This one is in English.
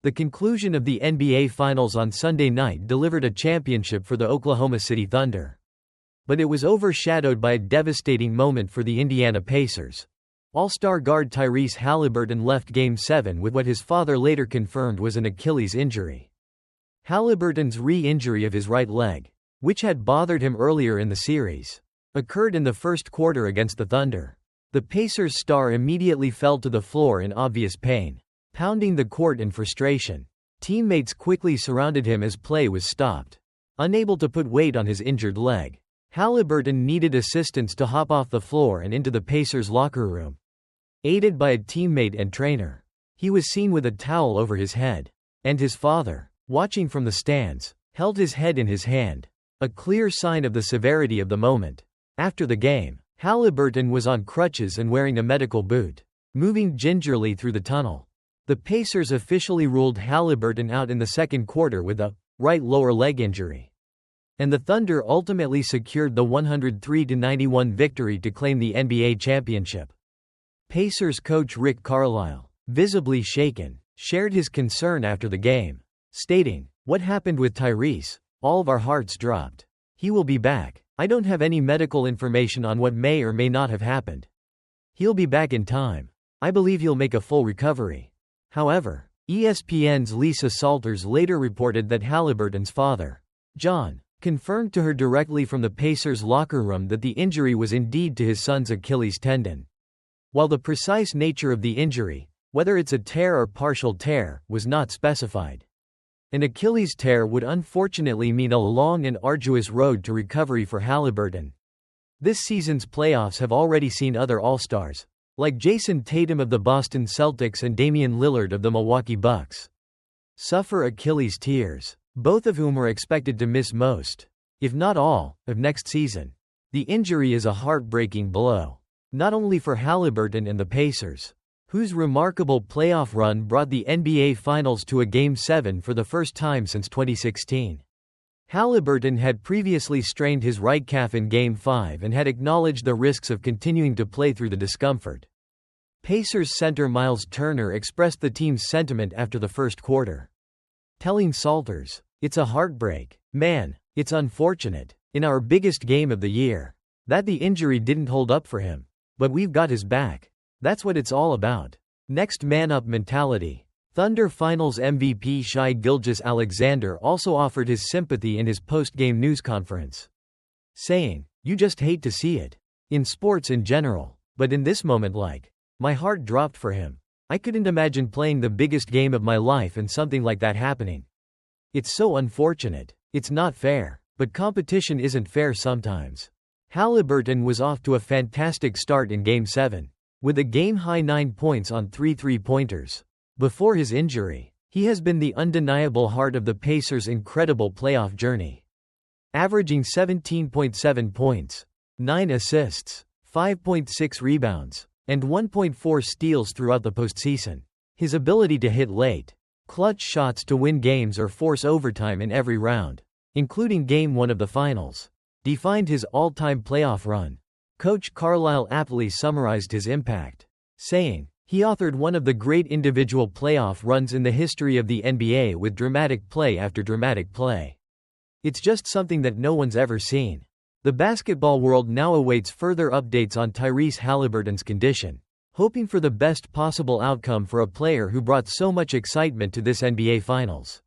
The conclusion of the NBA Finals on Sunday night delivered a championship for the Oklahoma City Thunder. But it was overshadowed by a devastating moment for the Indiana Pacers. All-star guard Tyrese Haliburton left Game 7 with what his father later confirmed was an Achilles injury. Haliburton's re-injury of his right leg, which had bothered him earlier in the series, occurred in the first quarter against the Thunder. The Pacers star immediately fell to the floor in obvious pain, pounding the court in frustration. Teammates quickly surrounded him as play was stopped. Unable to put weight on his injured leg, Haliburton needed assistance to hop off the floor and into the Pacers' locker room. Aided by a teammate and trainer, he was seen with a towel over his head. And his father, watching from the stands, held his head in his hand, a clear sign of the severity of the moment. After the game, Haliburton was on crutches and wearing a medical boot, moving gingerly through the tunnel. The Pacers officially ruled Haliburton out in the second quarter with a right lower leg injury. And the Thunder ultimately secured the 103-91 victory to claim the NBA championship. Pacers coach Rick Carlisle, visibly shaken, shared his concern after the game, stating, "What happened with Tyrese? All of our hearts dropped. He will be back. I don't have any medical information on what may or may not have happened. He'll be back in time. I believe he'll make a full recovery." However, ESPN's Lisa Salters later reported that Haliburton's father, John, confirmed to her directly from the Pacers' locker room that the injury was indeed to his son's Achilles tendon. While the precise nature of the injury, whether it's a tear or partial tear, was not specified. An Achilles tear would unfortunately mean a long and arduous road to recovery for Haliburton. This season's playoffs have already seen other All-Stars, like Jason Tatum of the Boston Celtics and Damian Lillard of the Milwaukee Bucks, suffer Achilles tears, both of whom were expected to miss most, if not all, of next season. The injury is a heartbreaking blow, not only for Haliburton and the Pacers, whose remarkable playoff run brought the NBA Finals to a Game 7 for the first time since 2016. Haliburton had previously strained his right calf in Game 5 and had acknowledged the risks of continuing to play through the discomfort. Pacers center Miles Turner expressed the team's sentiment after the first quarter, telling Salters, "It's a heartbreak. Man, it's unfortunate, in our biggest game of the year, that the injury didn't hold up for him. But we've got his back. That's what it's all about. Next man up mentality." Thunder Finals MVP Shai Gilgeous-Alexander also offered his sympathy in his post-game news conference, saying, "You just hate to see it. In sports in general. But in this moment, my heart dropped for him. I couldn't imagine playing the biggest game of my life and something like that happening. It's so unfortunate. It's not fair. But competition isn't fair sometimes." Haliburton was off to a fantastic start in Game 7, with a game-high 9 points on 3 three-pointers. Before his injury, he has been the undeniable heart of the Pacers' incredible playoff journey, averaging 17.7 points, 9 assists, 5.6 rebounds, and 1.4 steals throughout the postseason. His ability to hit late, clutch shots to win games or force overtime in every round, including Game 1 of the Finals, defined his all-time playoff run. Coach Carlisle aptly summarized his impact, saying, "He authored one of the great individual playoff runs in the history of the NBA with dramatic play after dramatic play. It's just something that no one's ever seen." The basketball world now awaits further updates on Tyrese Haliburton's condition, hoping for the best possible outcome for a player who brought so much excitement to this NBA Finals.